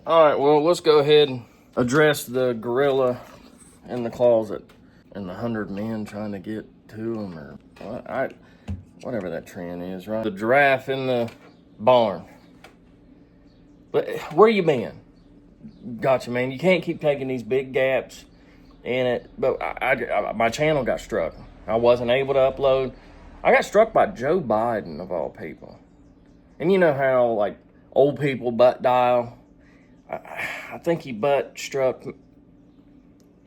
All right, well, let's go ahead and address the gorilla in the closet and the 100 men trying to get to him, or whatever that trend is, right? The giraffe in the barn. But where you been? Gotcha, man. You can't keep taking these big gaps in it. But my channel got struck. I wasn't able to upload. I got struck by Joe Biden, of all people. And you know how, like, old people butt dial? I think he butt struck.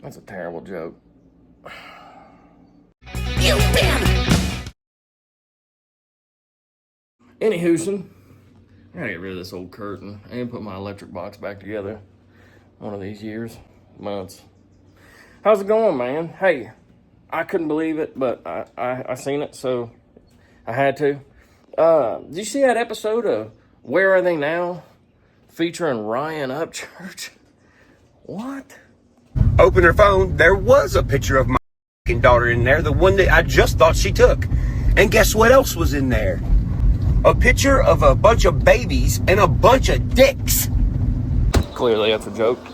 That's a terrible joke. You win! Anywho, I gotta get rid of this old curtain and put my electric box back together one of these months. How's it going, man? Hey, I couldn't believe it, but I seen it, so I had to. Did you see that episode of Where Are They Now? Featuring Ryan Upchurch? What? Open her phone, there was a picture of my daughter in there, the one that I just thought she took. And guess what else was in there? A picture of a bunch of babies and a bunch of dicks. Clearly that's a joke.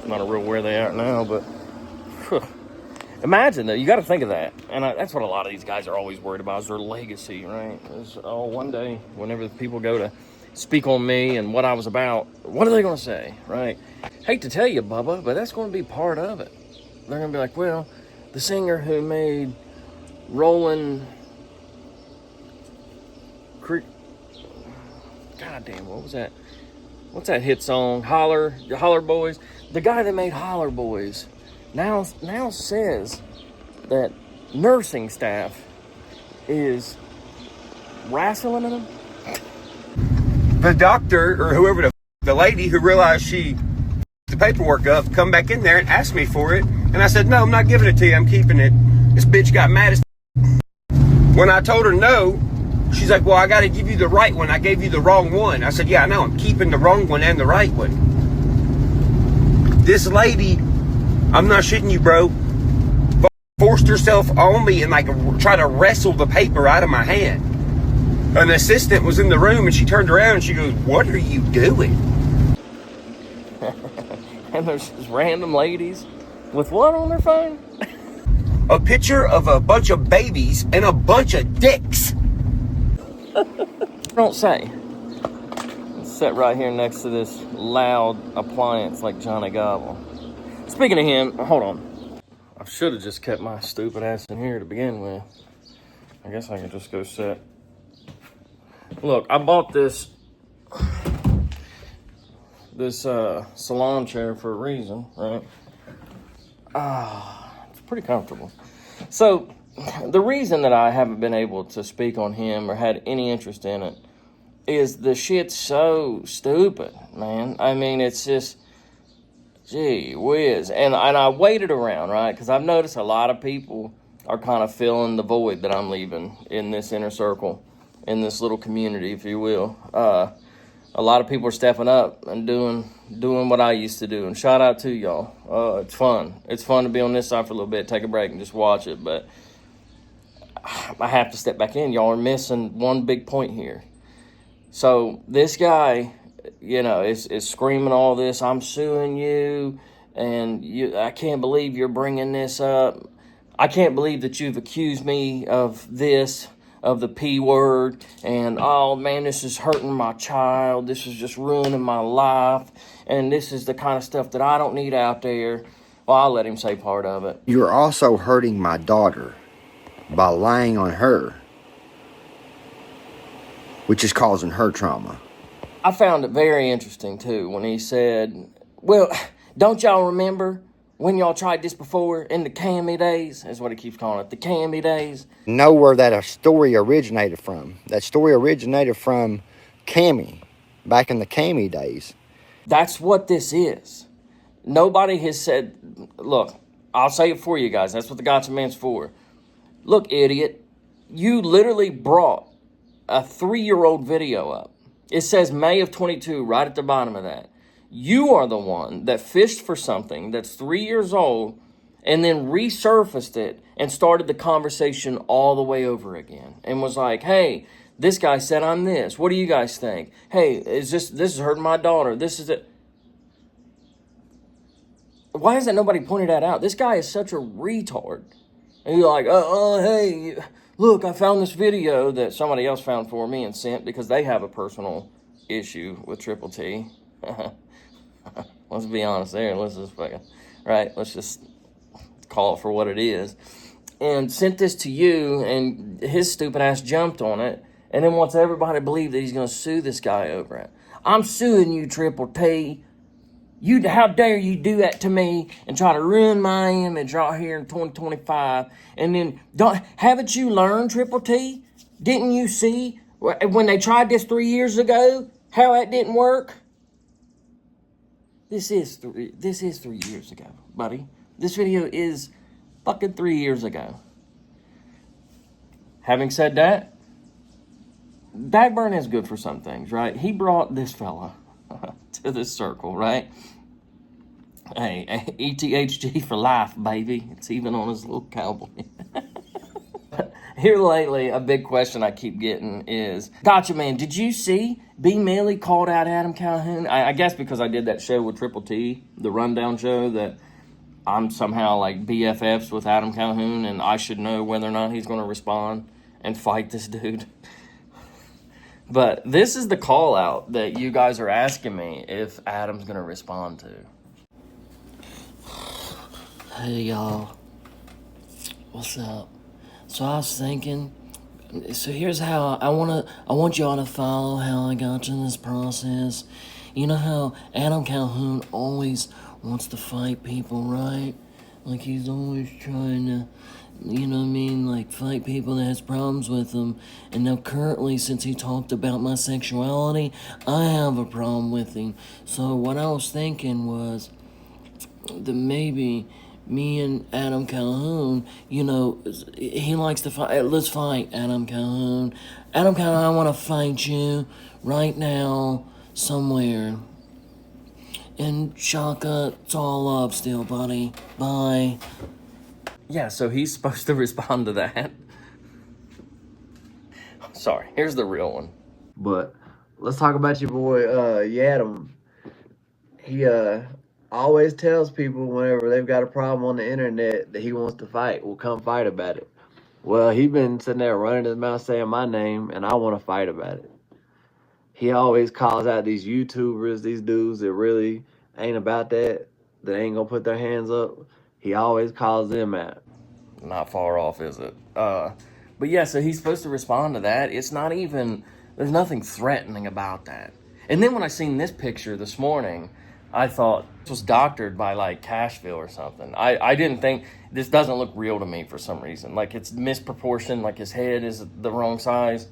Not a real where they are now, but imagine that. You got to think of that. And that's what a lot of these guys are always worried about, is their legacy, right? One day, whenever people go to speak on me and what I was about, what are they going to say, right? Hate to tell you, Bubba, but that's going to be part of it. They're going to be like, well, the singer who made Rollin' Creek, goddamn, what was that? What's that hit song? Holler Boys. The guy that made Holler Boys now says that nursing staff is wrestling them. The doctor, or whoever the lady who realized she the paperwork up, come back in there and asked me for it. And I said, no, I'm not giving it to you. I'm keeping it. This bitch got mad as when I told her no. She's like, well, I got to give you the right one. I gave you the wrong one. I said, yeah, I know. I'm keeping the wrong one and the right one. This lady, I'm not shitting you, bro, forced herself on me and like try to wrestle the paper out of my hand. An assistant was in the room and she turned around and she goes, what are you doing? And there's just random ladies with what on their phone? A picture of a bunch of babies and a bunch of dicks. Don't say. Let's sit right here next to this loud appliance like Johnny Gobble. Speaking of him, hold on. I should have just kept my stupid ass in here to begin with. I guess I can just go sit. Look, I bought this salon chair for a reason, right? It's pretty comfortable. So, the reason that I haven't been able to speak on him or had any interest in it is the shit's so stupid, man. I mean, it's just, gee whiz. And I waited around, right? Because I've noticed a lot of people are kind of filling the void that I'm leaving in this inner circle, in this little community, if you will. A lot of people are stepping up and doing what I used to do. And shout out to y'all. It's fun. It's fun to be on this side for a little bit, take a break and just watch it. But I have to step back in. Y'all are missing one big point here. So this guy, is screaming all this, I'm suing you, and I can't believe you're bringing this up. I can't believe that you've accused me of this, of the P word, and oh man, this is hurting my child, this is just ruining my life, and this is the kind of stuff that I don't need out there. Well, I'll let him say part of it. You're also hurting my daughter by lying on her, which is causing her trauma. I found it very interesting, too, when he said, well, don't y'all remember when y'all tried this before in the Cammy days? Is what he keeps calling it, the Cammy days. Know where that story originated from. That story originated from Cammy, back in the Cammy days. That's what this is. Nobody has said, look, I'll say it for you guys. That's what the Gotcha Man's for. Look, idiot, you literally brought a 3-year-old video up. It says May of 22 right at the bottom of that. You are the one that fished for something that's 3 years old and then resurfaced it and started the conversation all the way over again and was like, hey, this guy said I'm this. What do you guys think? Hey, this is hurting my daughter. This is it. why hasn't nobody pointed that out? This guy is such a retard. And you're like, hey, look, I found this video that somebody else found for me and sent because they have a personal issue with Triple T. Let's be honest there. Let's just call it for what it is. And sent this to you, and his stupid ass jumped on it, and then wants everybody to believe that he's going to sue this guy over it. I'm suing you, Triple T. How dare you do that to me and try to ruin my image right here in 2025? And then haven't you learned, Triple T? Didn't you see when they tried this 3 years ago how that didn't work? This is 3 years ago, buddy. This video is fucking 3 years ago. Having said that, backburn is good for some things, right? He brought this fella to this circle, right? Hey, ETHG for life, baby. It's even on his little cowboy. Here lately, a big question I keep getting is, gotcha, man, did you see B. Millie called out Adam Calhoun? I guess because I did that show with Triple T, the rundown show, that I'm somehow like BFFs with Adam Calhoun, and I should know whether or not he's going to respond and fight this dude. But this is the call out that you guys are asking me if Adam's going to respond to. Hey y'all, what's up? So I was thinking, so here's how I want y'all to follow how I got to this process. You know how Adam Calhoun always wants to fight people, right? Like he's always trying to, you know what I mean, like fight people that has problems with him. And now currently, since he talked about my sexuality, I have a problem with him. So what I was thinking was that maybe me and Adam Calhoun, you know, he likes to fight. Let's fight, Adam Calhoun. Adam Calhoun, I want to fight you right now somewhere. And Shaka, it's all up still, buddy. Bye. Yeah, so he's supposed to respond to that. Sorry, here's the real one. But let's talk about your boy, Yadam. He always tells people whenever they've got a problem on the internet that he wants to fight. Well, come fight about it. Well, he been sitting there running his mouth saying my name, and I want to fight about it. He always calls out these YouTubers, these dudes that really ain't about that ain't gonna put their hands up. He always calls them out. Not far off, is it? But yeah, so he's supposed to respond to that. It's not even, there's nothing threatening about that. And then when I seen this picture this morning, I thought this was doctored by like Cashville or something. I didn't think, this doesn't look real to me for some reason. Like it's misproportioned, like his head is the wrong size.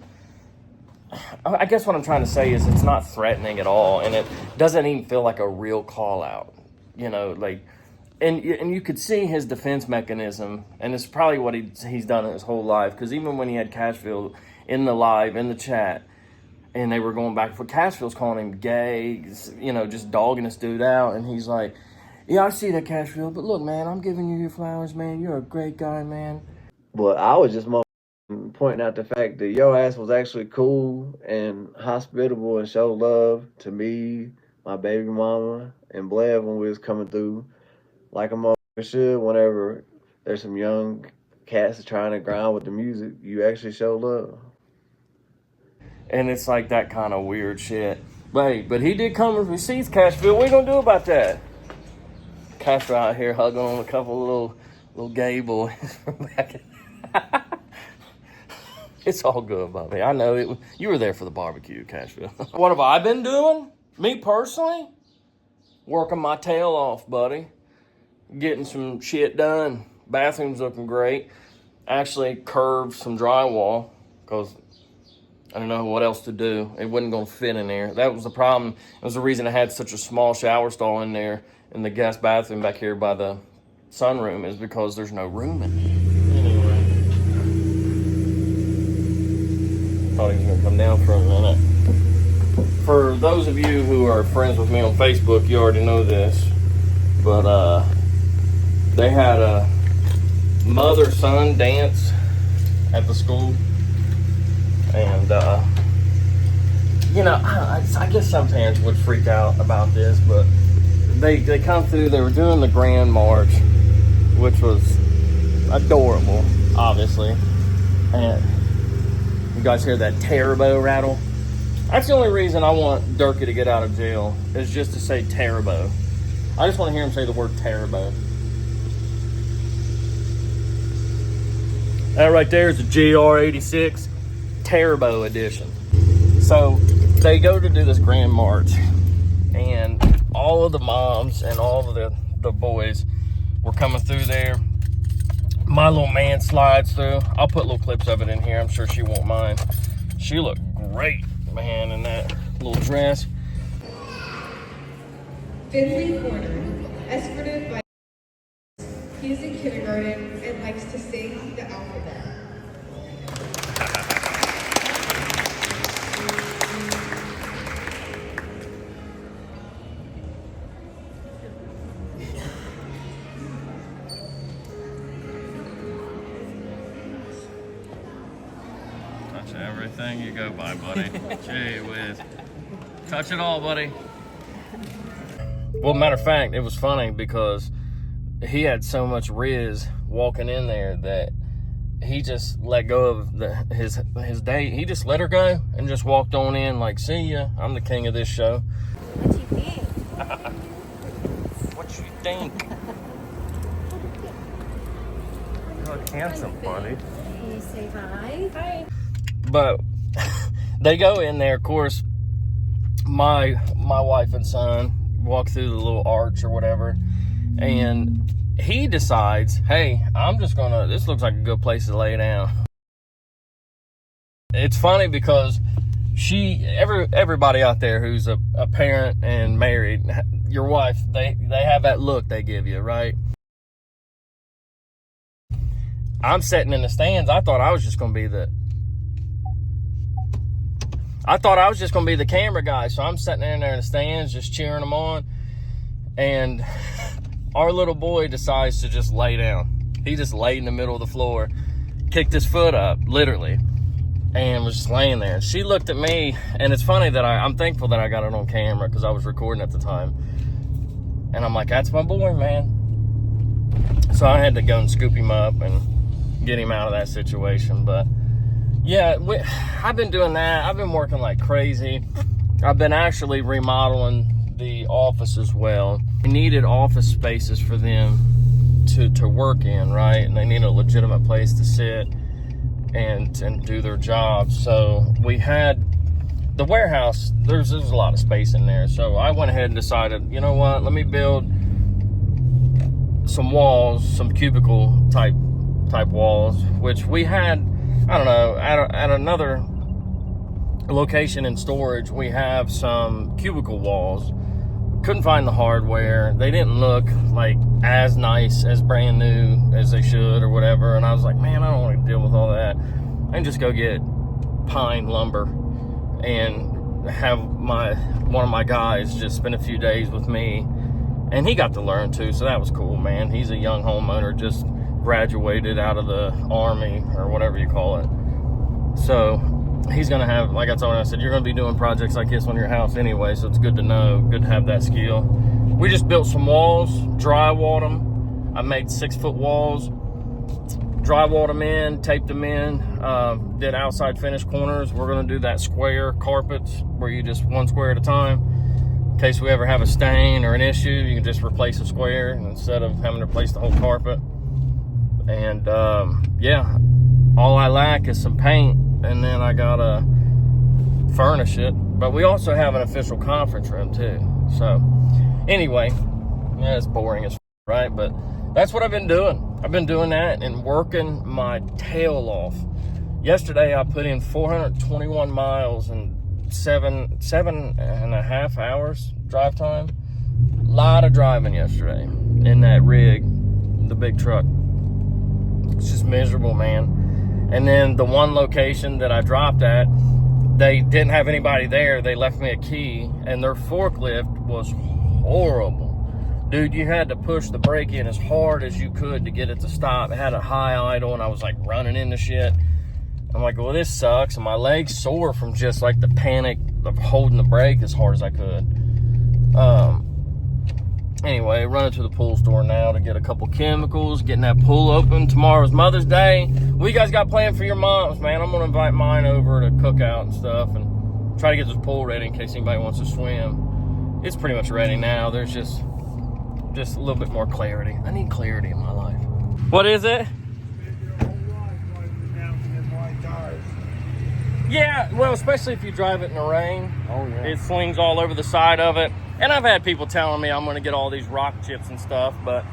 I guess what I'm trying to say is it's not threatening at all, and it doesn't even feel like a real call out, you know, like, and you could see his defense mechanism, and it's probably what he's done his whole life, because even when he had Cashville in the live, in the chat, and they were going back and forth, Cashville's calling him gay, you know, just dogging this dude out, and he's like, yeah, I see that, Cashville, but look, man, I'm giving you your flowers, man, you're a great guy, man. But I was just pointing out the fact that your ass was actually cool and hospitable and showed love to me, my baby mama, and Blair when we was coming through like a motherfucker should. Whenever there's some young cats trying to grind with the music, you actually show love. And it's like that kind of weird shit. But he did come with receipts, Cashville. What are you gonna do about that? Cashville out here hugging on a couple little gay boys from back in It's all good, Bobby. I know it. You were there for the barbecue, Cashville. What have I been doing? Me personally? Working my tail off, buddy. Getting some shit done. Bathroom's looking great. Actually curved some drywall because I didn't know what else to do. It wasn't going to fit in there. That was the problem. It was the reason I had such a small shower stall in there in the guest bathroom back here by the sunroom, is because there's no room in there. Thought he was gonna come down for a minute. For those of you who are friends with me on Facebook, you already know this, but they had a mother-son dance at the school, and you know, I guess some parents would freak out about this, but they come through. They were doing the Grand March, which was adorable, obviously. And you guys hear that Terabo rattle? That's the only reason I want Durkee to get out of jail, is just to say Terabo. I just want to hear him say the word Terabo. That right there is a GR86 Terabo edition. So they go to do this Grand March, and all of the moms and all of the boys were coming through there. My little man slides through. I'll put little clips of it in here. I'm sure she won't mind. She looked great, man, in that little dress. Finley Porter, escorted by. He's in kindergarten and likes to sing the alphabet. Touch everything you go by, buddy. Gee whiz. Touch it all, buddy. Well, matter of fact, it was funny because he had so much riz walking in there that he just let go of his date. He just let her go and just walked on in like, see ya, I'm the king of this show. What you think? What you think? You look handsome, buddy. Can you say hi? Hi. But they go in there, of course, my wife and son walk through the little arch or whatever, and he decides, hey, this looks like a good place to lay down. It's funny because everybody out there who's a parent and married, your wife, they have that look they give you, right? I'm sitting in the stands. I thought I was just going to be the camera guy. So I'm sitting in there in the stands just cheering them on. And our little boy decides to just lay down. He just laid in the middle of the floor, kicked his foot up, literally, and was just laying there. She looked at me, and it's funny that I'm thankful that I got it on camera because I was recording at the time. And I'm like, that's my boy, man. So I had to go and scoop him up and get him out of that situation. But yeah, I've been doing that. I've been working like crazy. I've been actually remodeling the office as well. We needed office spaces for them to work in, right? And they need a legitimate place to sit and do their job. So we had the warehouse, there's a lot of space in there. So I went ahead and decided, you know what, let me build some walls, some cubicle type walls, which we had, I don't know, at another location in storage, we have some cubicle walls. Couldn't find the hardware. They didn't look like as nice, as brand new as they should or whatever. And I was like, man, I don't want to deal with all that. I can just go get pine lumber and have one of my guys just spend a few days with me. And he got to learn too, so that was cool, man. He's a young homeowner, just graduated out of the Army or whatever you call it. So he's gonna have, like I told him, I said, you're gonna be doing projects like this on your house anyway, so it's good to know, good to have that skill. We just built some walls, drywalled them. I made 6-foot walls, drywalled them in, taped them in, did outside finish corners. We're gonna do that square carpets where you just one square at a time. In case we ever have a stain or an issue, you can just replace a square instead of having to replace the whole carpet. And yeah, all I lack is some paint, and then I gotta furnish it. But we also have an official conference room too. So anyway, yeah, it's boring as right, but that's what I've been doing. I've been doing that and working my tail off. Yesterday I put in 421 miles and seven and a half hours drive time. A lot of driving yesterday in that rig, the big truck. It's just miserable, man. And then the one location that I dropped at, they didn't have anybody there. They left me a key, and their forklift was horrible. Dude, you had to push the brake in as hard as you could to get it to stop. It had a high idle, and I was like running into shit. I'm like, well, this sucks. And my legs sore from just like the panic of holding the brake as hard as I could. anyway, running to the pool store now to get a couple chemicals, getting that pool open. Tomorrow's Mother's Day. What you guys got planned for your moms, man? I'm gonna invite mine over to cook out and stuff and try to get this pool ready in case anybody wants to swim. It's pretty much ready now. There's just a little bit more clarity. I need clarity in my life. What is it? Yeah, well, especially if you drive it in the rain. Oh, yeah. It slings all over the side of it. And I've had people telling me I'm going to get all these rock chips and stuff, but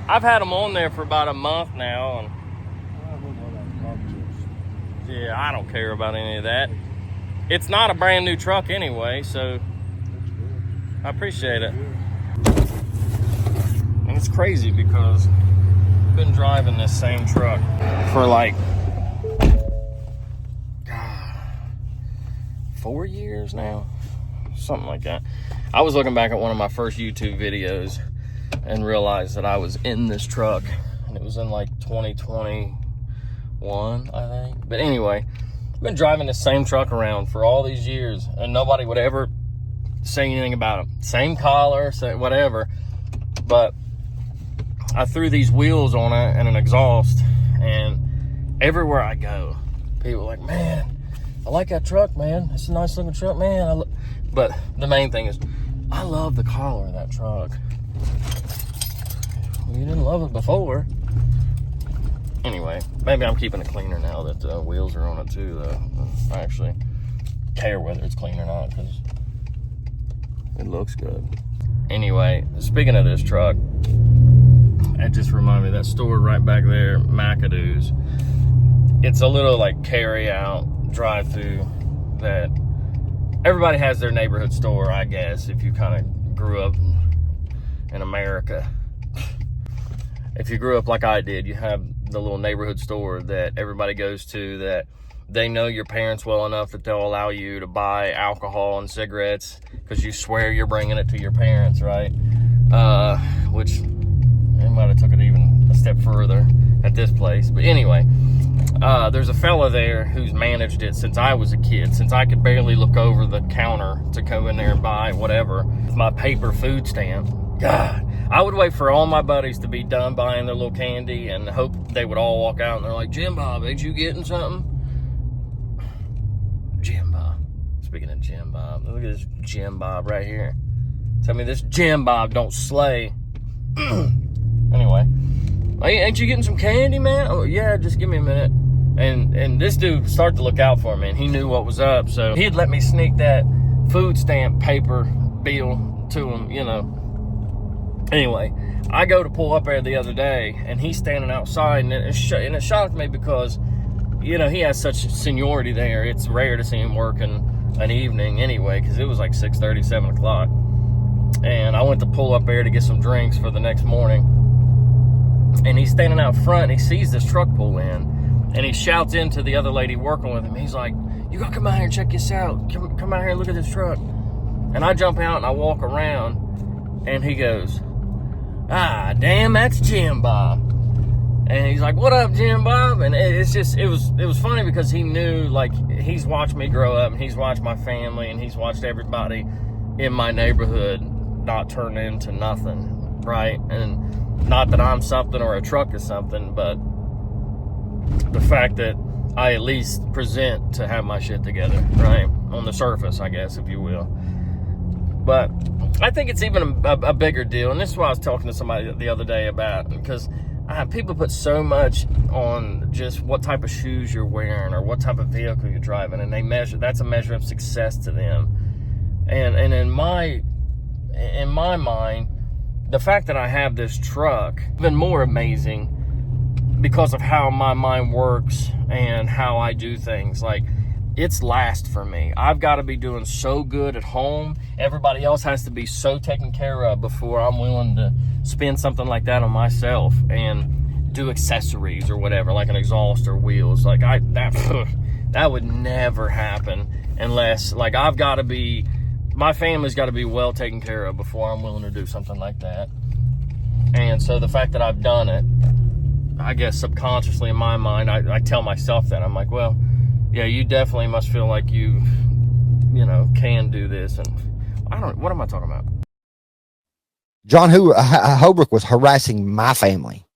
I've had them on there for about a month now. And yeah, I don't care about any of that. It's not a brand new truck anyway, so I appreciate it. And it's crazy because I've been driving this same truck for like 4 years now, something like that. I was looking back at one of my first YouTube videos and realized that I was in this truck, and it was in like 2021, I think. But anyway, I've been driving the same truck around for all these years, and nobody would ever say anything about it. Same collar, whatever. But I threw these wheels on it and an exhaust, and everywhere I go, people are like, man, I like that truck, man. It's a nice looking truck, man. But the main thing is, I love the color of that truck. You didn't love it before. Anyway, maybe I'm keeping it cleaner now that the wheels are on it too, though. I actually care whether it's clean or not because it looks good. Anyway, speaking of this truck, it just reminded me of that store right back there, McAdoo's. It's a little like carry out drive-through that everybody has their neighborhood store, I guess, if you kind of grew up in America. If you grew up like I did, you have the little neighborhood store that everybody goes to, that they know your parents well enough that they'll allow you to buy alcohol and cigarettes because you swear you're bringing it to your parents, right? Which they might have took it even a step further at this place. But anyway, there's a fella there who's managed it since I was a kid, since I could barely look over the counter to go in there and buy whatever with my paper food stamp. God, I would wait for all my buddies to be done buying their little candy and hope they would all walk out and they're like, Jim Bob, ain't you getting something? Jim Bob. Speaking of Jim Bob, look at this Jim Bob right here. Tell me this Jim Bob don't slay. Anyway, ain't you getting some candy, man? Oh, yeah, just give me a minute. And this dude started to look out for me, and he knew what was up, so he'd let me sneak that food stamp paper bill to him, you know. Anyway, I go to pull up there the other day, and he's standing outside, and it shocked me because, you know, he has such seniority there. It's rare to see him working an evening anyway, because it was like 6:30, 7 o'clock. And I went to pull up there to get some drinks for the next morning. And he's standing out front, and he sees this truck pull in. And he shouts into the other lady working with him. He's like, you gotta come out here and check this out. Come out here and look at this truck. And I jump out and I walk around, and he goes, ah, damn, that's Jim Bob. And he's like, what up, Jim Bob? And it was funny because he knew, like, he's watched me grow up, and he's watched my family, and he's watched everybody in my neighborhood not turn into nothing, right? And not that I'm something or a truck is something, but the fact that I at least present to have my shit together, right? On the surface, I guess, if you will. But I think it's even a bigger deal, and this is what I was talking to somebody the other day about, because people put so much on just what type of shoes you're wearing or what type of vehicle you're driving, and that's a measure of success to them. And in my mind, the fact that I have this truck, even more amazing because of how my mind works and how I do things. Like, it's last for me. I've got to be doing so good at home. Everybody else has to be so taken care of before I'm willing to spend something like that on myself and do accessories or whatever, like an exhaust or wheels. Like, that would never happen unless, like, my family's got to be well taken care of before I'm willing to do something like that. And so the fact that I've done it, I guess subconsciously in my mind, I tell myself that. I'm like, well, yeah, you definitely must feel like you can do this. And what am I talking about? John Holbrook was harassing my family.